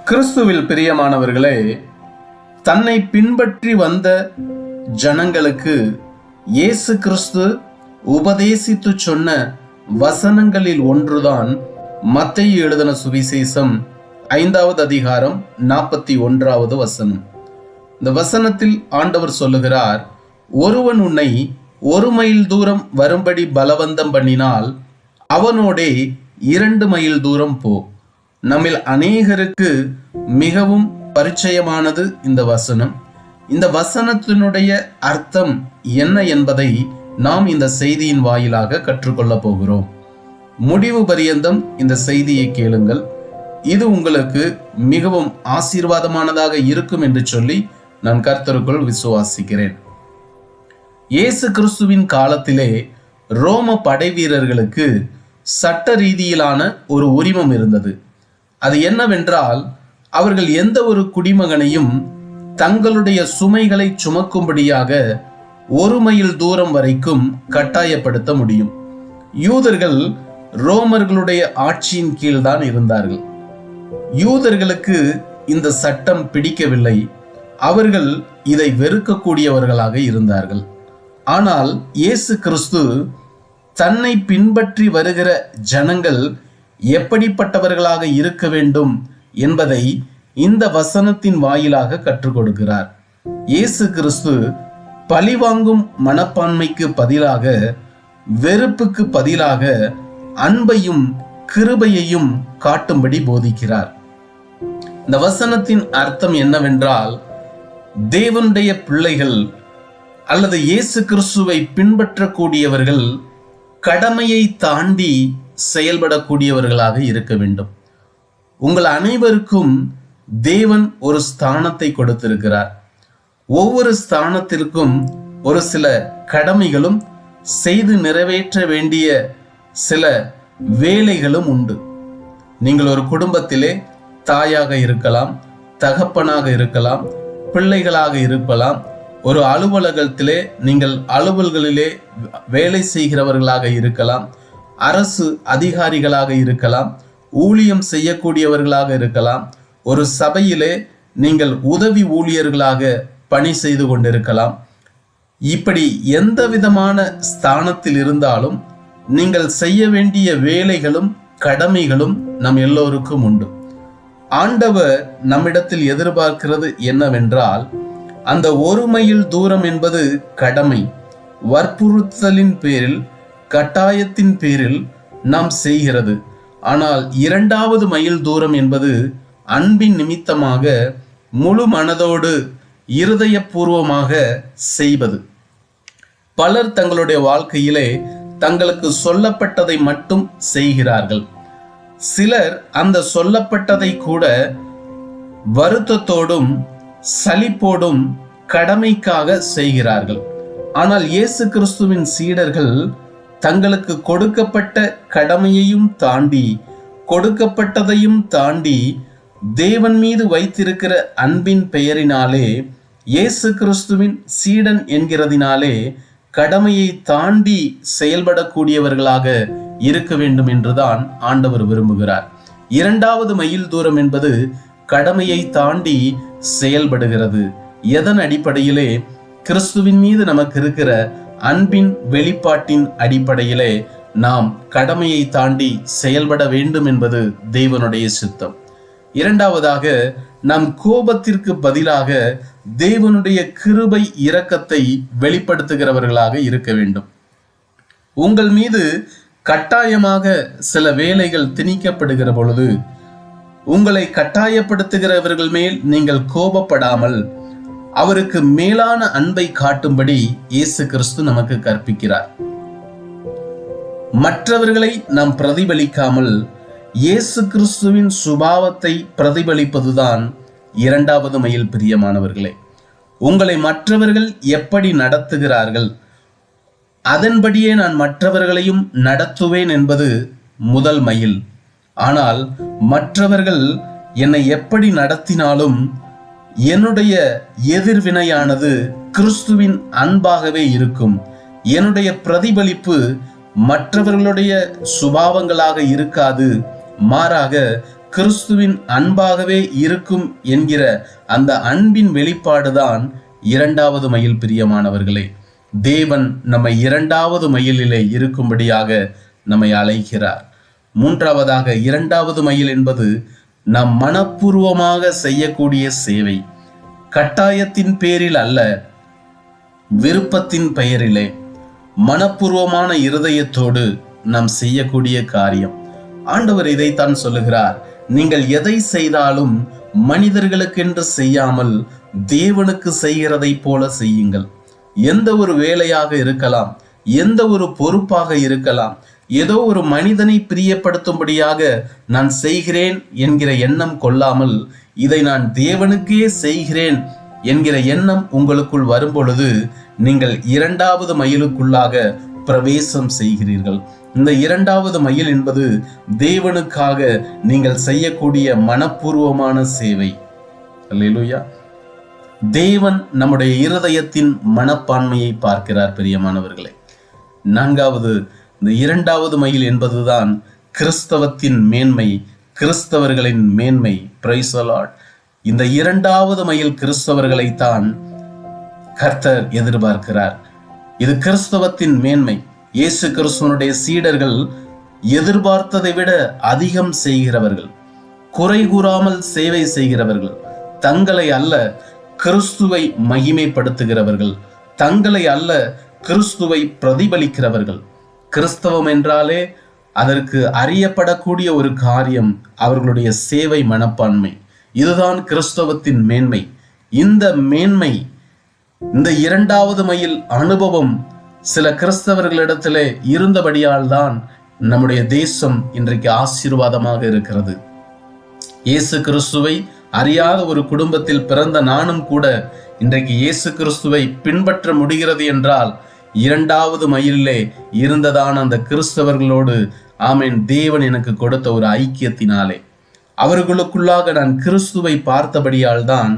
கிறிஸ்துவில் பிரியமானவர்களே, தன்னை பின்பற்றி வந்த ஜனங்களுக்கு இயேசு கிறிஸ்து உபதேசித்து சொன்ன வசனங்களில் ஒன்றுதான் மத்தேயு எழுதின சுவிசேஷம் 5வது அதிகாரம் 41வது வசனம். இந்த வசனத்தில் ஆண்டவர் சொல்லுகிறார், ஒருவன் உன்னை 1 மைல் தூரம் வரும்படி பலவந்தம் பண்ணினால் அவனோடே 2 மைல் தூரம் போ. நம்மில் அநேகருக்கு மிகவும் பரிச்சயமானது இந்த வசனம். இந்த வசனத்தினுடைய அர்த்தம் என்ன என்பதை நாம் இந்த செய்தியின் வாயிலாக கற்றுக்கொள்ள போகிறோம். முடிவு பரியந்தம் இந்த செய்தியை கேளுங்கள். இது உங்களுக்கு மிகவும் ஆசீர்வாதமானதாக இருக்கும் என்று சொல்லி நான் கர்த்தருக்குள் விசுவாசிக்கிறேன். இயேசு கிறிஸ்துவின் காலத்திலே ரோம படை வீரர்களுக்கு சட்ட ரீதியிலான ஒரு உரிமம் இருந்தது. அது என்னவென்றால், அவர்கள் எந்த ஒரு குடிமகனையும் தங்களுடைய சுமைகளை சுமக்கும்படியாக 1 மைல் தூரம் வரைக்கும் கட்டாயப்படுத்த முடியும். யூதர்கள் ரோமர்களுடைய ஆட்சியின் கீழ்தான் இருந்தார்கள். யூதர்களுக்கு இந்த சட்டம் பிடிக்கவில்லை. அவர்கள் இதை வெறுக்கக்கூடியவர்களாக இருந்தார்கள். ஆனால் இயேசு கிறிஸ்து தன்னை பின்பற்றி வருகிற ஜனங்கள் எப்படிப்பட்டவர்களாக இருக்க வேண்டும் என்பதை இந்த வசனத்தின் வாயிலாக கற்றுக் கொடுக்கிறார். இயேசு கிறிஸ்து பழிவாங்கும் மனப்பான்மைக்கு பதிலாக, வெறுப்புக்கு பதிலாக அன்பையும் கிருபையையும் காட்டும்படி போதிக்கிறார். இந்த வசனத்தின் அர்த்தம் என்னவென்றால், தேவனுடைய பிள்ளைகள் அல்லது இயேசு கிறிஸ்துவை பின்பற்றக்கூடியவர்கள் கடமையை தாண்டி செயல்படக்கூடியவர்களாக இருக்க வேண்டும். உங்கள் அனைவருக்கும் தேவன் ஒரு ஸ்தானத்தை கொடுத்திருக்கிறார். ஒவ்வொரு ஸ்தானத்திற்கும் ஒரு சில கடமைகளும் செய்து நிறைவேற்ற வேண்டிய சில வேலைகளும் உண்டு. நீங்கள் ஒரு குடும்பத்திலே தாயாக இருக்கலாம், தகப்பனாக இருக்கலாம், பிள்ளைகளாக இருக்கலாம். ஒரு அலுவலகத்திலே நீங்கள் அலுவல்களிலே வேலை செய்கிறவர்களாக இருக்கலாம், அரசு அதிகாரிகளாக இருக்கலாம், ஊழியம் செய்யக்கூடியவர்களாக இருக்கலாம், ஒரு சபையிலே நீங்கள் உதவி ஊழியர்களாக பணி செய்து கொண்டிருக்கலாம். இப்படி எந்த விதமான ஸ்தானத்தில் இருந்தாலும் நீங்கள் செய்ய வேண்டிய வேலைகளும் கடமைகளும் நம் எல்லோருக்கும் உண்டு. ஆண்டவர் நம்மிடத்தில் எதிர்பார்க்கிறது என்னவென்றால், அந்த 1 மைல் தூரம் என்பது கடமை, வற்புறுத்தலின் பேரில், கட்டாயத்தின் பேரில் நாம் செய்கிறது. ஆனால் 2வது மைல் தூரம் என்பது அன்பின் நிமித்தமாக முழு மனதோடு இருதயபூர்வமாக செய்வது. பலர் தங்களுடைய வாழ்க்கையிலே தங்களுக்கு சொல்லப்பட்டதை மட்டும் செய்கிறார்கள். சிலர் அந்த சொல்லப்பட்டதை கூட வருத்தத்தோடும் சலிப்போடும் கடமைக்காக செய்கிறார்கள். ஆனால் இயேசு கிறிஸ்துவின் சீடர்கள் தங்களுக்கு கொடுக்கப்பட்ட கடமையையும் தாண்டி, கொடுக்கப்பட்டதையும் தாண்டி, தேவன் மீது வைத்திருக்கிற அன்பின் பெயரினாலே, இயேசு கிறிஸ்துவின் சீடன் என்கிறதினாலே கடமையை தாண்டி செயல்படக்கூடியவர்களாக இருக்க வேண்டும் என்றுதான் ஆண்டவர் விரும்புகிறார். 2வது மைல் தூரம் என்பது கடமையை தாண்டி செயல்படுகிறது. எதன் அடிப்படையிலே? கிறிஸ்துவின் மீது நமக்கு இருக்கிற அன்பின் வெளிப்பாட்டின் அடிப்படையிலே நாம் கடமையை தாண்டி செயல்பட வேண்டும் என்பது தேவனுடைய சித்தம். 2வதாக, நம் கோபத்திற்கு பதிலாக தேவனுடைய கிருபை இரக்கத்தை வெளிப்படுத்துகிறவர்களாக இருக்க வேண்டும். உங்கள் மீது கட்டாயமாக சில வேலைகள் திணிக்கப்படுகிற பொழுது, உங்களை கட்டாயப்படுத்துகிறவர்கள் மேல் நீங்கள் கோபப்படாமல் அவருக்கு மேலான அன்பை காட்டும்படி இயேசு கிறிஸ்து நமக்கு கற்பிக்கிறார். மற்றவர்களை நாம் பிரதிபலிக்காமல் இயேசு கிறிஸ்துவின் சுபாவத்தை பிரதிபலிப்பதுதான் 2வது மைல். பிரியமானவர்களே, உங்களை மற்றவர்கள் எப்படி நடத்துகிறார்கள் அதன்படியே நான் மற்றவர்களையும் நடத்துவேன் என்பது 1 மைல். ஆனால் மற்றவர்கள் என்னை எப்படி நடத்தினாலும் என்னுடைய எதிர்வினையானது கிறிஸ்துவின் அன்பாகவே இருக்கும். என்னுடைய பிரதிபலிப்பு மற்றவர்களுடைய சுபாவங்களாக இருக்காது, மாறாக கிறிஸ்துவின் அன்பாகவே இருக்கும் என்கிற அந்த அன்பின் வெளிப்பாடுதான் இரண்டாவது மைல். பிரியமானவர்களே, தேவன் நம்மை இரண்டாவது மைலிலே இருக்கும்படியாக நம்மை அழைக்கிறார். மூன்றாவதாக, இரண்டாவது மைல் என்பது நம் மனப்பூர்வமாக செய்யக்கூடிய சேவை. கட்டாயத்தின் பேரில் அல்ல, விருப்பத்தின் பெயரிலே மனப்பூர்வமான இருதயத்தோடு நாம் செய்யக்கூடிய காரியம். ஆண்டவர் இதைத்தான் சொல்லுகிறார், நீங்கள் எதை செய்தாலும் மனிதர்களுக்கென்று செய்யாமல் தேவனுக்கு செய்கிறதை போல செய்யுங்கள். எந்த ஒரு வேலையாக இருக்கலாம், எந்த ஒரு பொறுப்பாக இருக்கலாம், ஏதோ ஒரு மனிதனை பிரியப்படுத்தும்படியாக நான் செய்கிறேன் என்கிற எண்ணம் கொள்ளாமல், இதை நான் தேவனுக்கே செய்கிறேன் என்கிற எண்ணம் உங்களுக்குள் வரும் பொழுது நீங்கள் இரண்டாவது மைலுக்குள்ளாக பிரவேசம் செய்கிறீர்கள். இந்த இரண்டாவது மைல் என்பது தேவனுக்காக நீங்கள் செய்யக்கூடிய மனப்பூர்வமான சேவை. அல்லேலூயா. தேவன் நம்முடைய இருதயத்தின் மனப்பான்மையை பார்க்கிறார். பிரியமானவர்களே, நான்காவது, இந்த இரண்டாவது மைல் என்பதுதான் கிறிஸ்தவத்தின் மேன்மை, கிறிஸ்தவர்களின் மேன்மை. Praise the Lord. இந்த இரண்டாவது மைல் கிறிஸ்தவர்களைத்தான் கர்த்தர் எதிர்பார்க்கிறார். இது கிறிஸ்தவத்தின் மேன்மை. இயேசு கிறிஸ்துவனுடைய சீடர்கள் எதிர்பார்த்ததை விட அதிகம் செய்கிறவர்கள், குறை கூறாமல் சேவை செய்கிறவர்கள், தங்களை அல்ல கிறிஸ்துவை மகிமைப்படுத்துகிறவர்கள், தங்களை அல்ல கிறிஸ்துவை பிரதிபலிக்கிறவர்கள். கிறிஸ்தவம் என்றாலே அதற்கு அறியப்படக்கூடிய ஒரு காரியம் அவர்களுடைய சேவை மனப்பான்மை. இதுதான் கிறிஸ்தவத்தின் மேன்மை. இந்த மேன்மை, இந்த இரண்டாவது மைல் அனுபவம் சில கிறிஸ்தவர்களிடத்திலே இருந்தபடியால் தான் நம்முடைய தேசம் இன்றைக்கு ஆசீர்வாதமாக இருக்கிறது. இயேசு கிறிஸ்துவை அறியாத ஒரு குடும்பத்தில் பிறந்த நானும் கூட இன்றைக்கு இயேசு கிறிஸ்துவை பின்பற்ற முடிகிறது என்றால் இரண்டாவது மைலிலே இருந்ததான அந்த கிறிஸ்தவர்களோடு ஆமென் தேவன் எனக்கு கொடுத்த ஒரு ஐக்கியத்தினாலே, அவர்களுக்குள்ளாக நான் கிறிஸ்துவை பார்த்தபடியால் தான்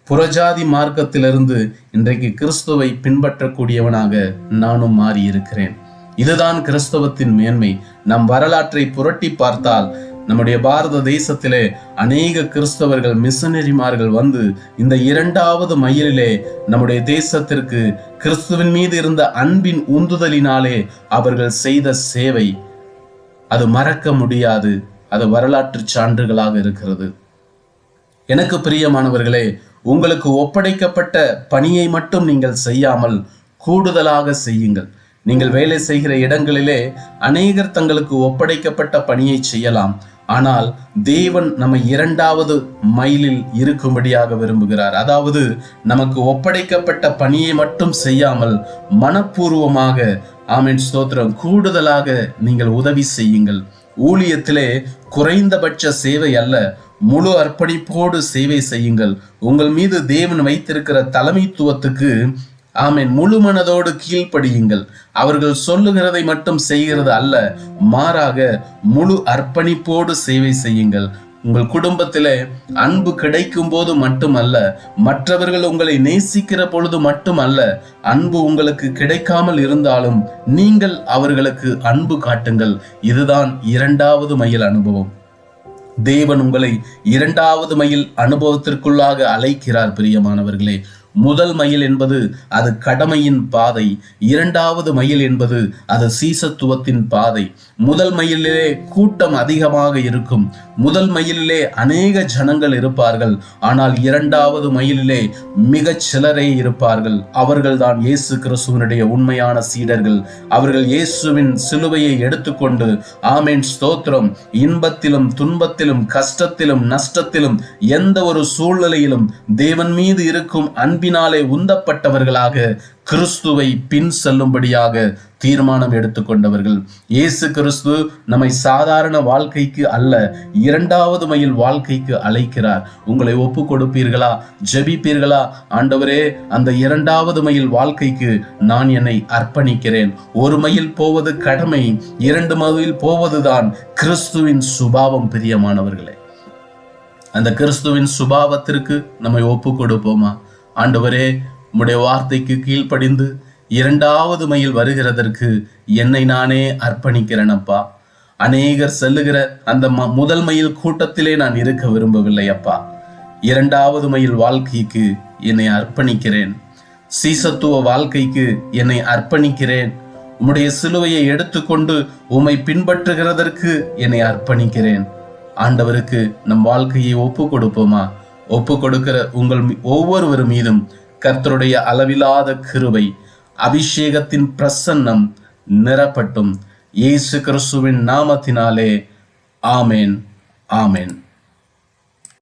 புறஜாதி மார்க்கத்திலிருந்து இன்றைக்கு கிறிஸ்துவை பின்பற்றக்கூடியவனாக நானும் மாறி இருக்கிறேன். இதுதான் கிறிஸ்தவத்தின் மேன்மை. நம் வரலாற்றை புரட்டி பார்த்தால் நம்முடைய பாரத தேசத்திலே அநேக கிறிஸ்தவர்கள், மிஷனரிமார்கள் வந்து இந்த இரண்டாவது மைலிலே நம்முடைய தேசத்திற்கு கிறிஸ்துவின் மீது இருந்த அன்பின் உந்துதலினாலே அவர்கள் செய்த சேவை, அது மறக்க முடியாது. அது வரலாற்று சான்றுகளாக இருக்கிறது. எனக்கு பிரியமானவர்களே, உங்களுக்கு ஒப்படைக்கப்பட்ட பணியை மட்டும் நீங்கள் செய்யாமல் கூடுதலாக செய்யுங்கள். நீங்கள் வேலை செய்கிற இடங்களிலே அநேகர் தங்களுக்கு ஒப்படைக்கப்பட்ட பணியை செய்யலாம். ஆனால் தேவன் நம்மை இரண்டாவது மைலில் இருக்கும்படியாக விரும்புகிறார். அதாவது நமக்கு ஒப்படைக்கப்பட்ட பணியை மட்டும் செய்யாமல் மனப்பூர்வமாக ஆமென் ஸ்தோத்திரம் கூடுதலாக நீங்கள் உதவி செய்யுங்கள். ஊழியத்திலே குறைந்தபட்ச சேவை அல்ல, முழு அர்ப்பணிப்போடு சேவை செய்யுங்கள். உங்கள் மீது தேவன் வைத்திருக்கிற தலைமைத்துவத்துக்கு ஆமென் முழு மனதோடு கீழ்ப்படியுங்கள். அவர்கள் சொல்லுகிறதை மட்டும் செய்கிறது அல்ல, மாறாக முழு அர்ப்பணிப்போடு சேவை செய்யுங்கள். உங்கள் குடும்பத்திலே அன்பு கிடைக்கும் போது மட்டுமல்ல, மற்றவர்கள் உங்களை நேசிக்கிற பொழுது மட்டுமல்ல, அன்பு உங்களுக்கு கிடைக்காமல் இருந்தாலும் நீங்கள் அவர்களுக்கு அன்பு காட்டுங்கள். இதுதான் இரண்டாவது மைல் அனுபவம். தேவன் உங்களை இரண்டாவது மைல் அனுபவத்திற்குள்ளாக அழைக்கிறார். பிரியமானவர்களே, முதல் மைல் என்பது அது கடமையின் பாதை, இரண்டாவது மைல் என்பது அது சீசத்துவத்தின் பாதை. முதல் மைலிலே கூட்டம் அதிகமாக இருக்கும், முதல் மைலிலே அநேக ஜனங்கள் இருப்பார்கள். ஆனால் இரண்டாவது மைலிலே மிகச் சிலரே இருப்பார்கள். அவர்கள்தான் இயேசு கிறிஸ்துவினுடைய உண்மையான சீடர்கள். அவர்கள் இயேசுவின் சிலுவையை எடுத்துக்கொண்டு ஆமென் ஸ்தோத்திரம் இன்பத்திலும் துன்பத்திலும் கஷ்டத்திலும் நஷ்டத்திலும் எந்த ஒரு சூழ்நிலையிலும் தேவன் மீது இருக்கும் அன்பினாலே உந்தப்பட்டவர்களாக கிறிஸ்துவை பின் செல்லும்படியாக தீர்மானம் எடுத்துக்கொண்டவர்கள். இயேசு கிறிஸ்து நம்மை சாதாரண வாழ்க்கைக்கு அல்ல, இரண்டாவது மைல் வாழ்க்கைக்கு அழைக்கிறார். உங்களை ஒப்பு கொடுப்பீர்களா? ஜெபிப்பீர்களா? ஆண்டவரே, அந்த இரண்டாவது மைல் வாழ்க்கைக்கு நான் என்னை அர்ப்பணிக்கிறேன். ஒரு மைல் போவது கடமை, 2 மைல் போவதுதான் கிறிஸ்துவின் சுபாவம். பிரியமானவர்களே, அந்த கிறிஸ்துவின் சுபாவத்திற்கு நம்மை ஒப்பு கொடுப்போமா? ஆண்டவரே, உம்முடைய வார்த்தைக்கு கீழ்ப்படிந்து இரண்டாவது மைல் வருகிறதற்கு என்னை நானே அர்ப்பணிக்கிறேனப்பா. அநேகர் செல்லுகிற அந்த முதல் மைல் கூட்டத்திலே நான் இருக்க விரும்பவில்லை அப்பா. 2வது மைல் வாழ்க்கைக்கு என்னை அர்ப்பணிக்கிறேன். சீசத்துவ வாழ்க்கைக்கு என்னை அர்ப்பணிக்கிறேன். உம்முடைய சிலுவையை எடுத்துக்கொண்டு உம்மை பின்பற்றுகிறதற்கு என்னை அர்ப்பணிக்கிறேன். ஆண்டவருக்கு நம் வாழ்க்கையை ஒப்பு கொடுப்போமா? ஒப்பு கொடுக்கிற உங்கள் ஒவ்வொருவர் மீதும் கர்த்தருடைய அளவிலாத கிருபை, அபிஷேகத்தின் பிரசன்னம் நிரப்பட்டும். இயேசு கிறிஸ்துவின் நாமத்தினாலே ஆமேன், ஆமேன்.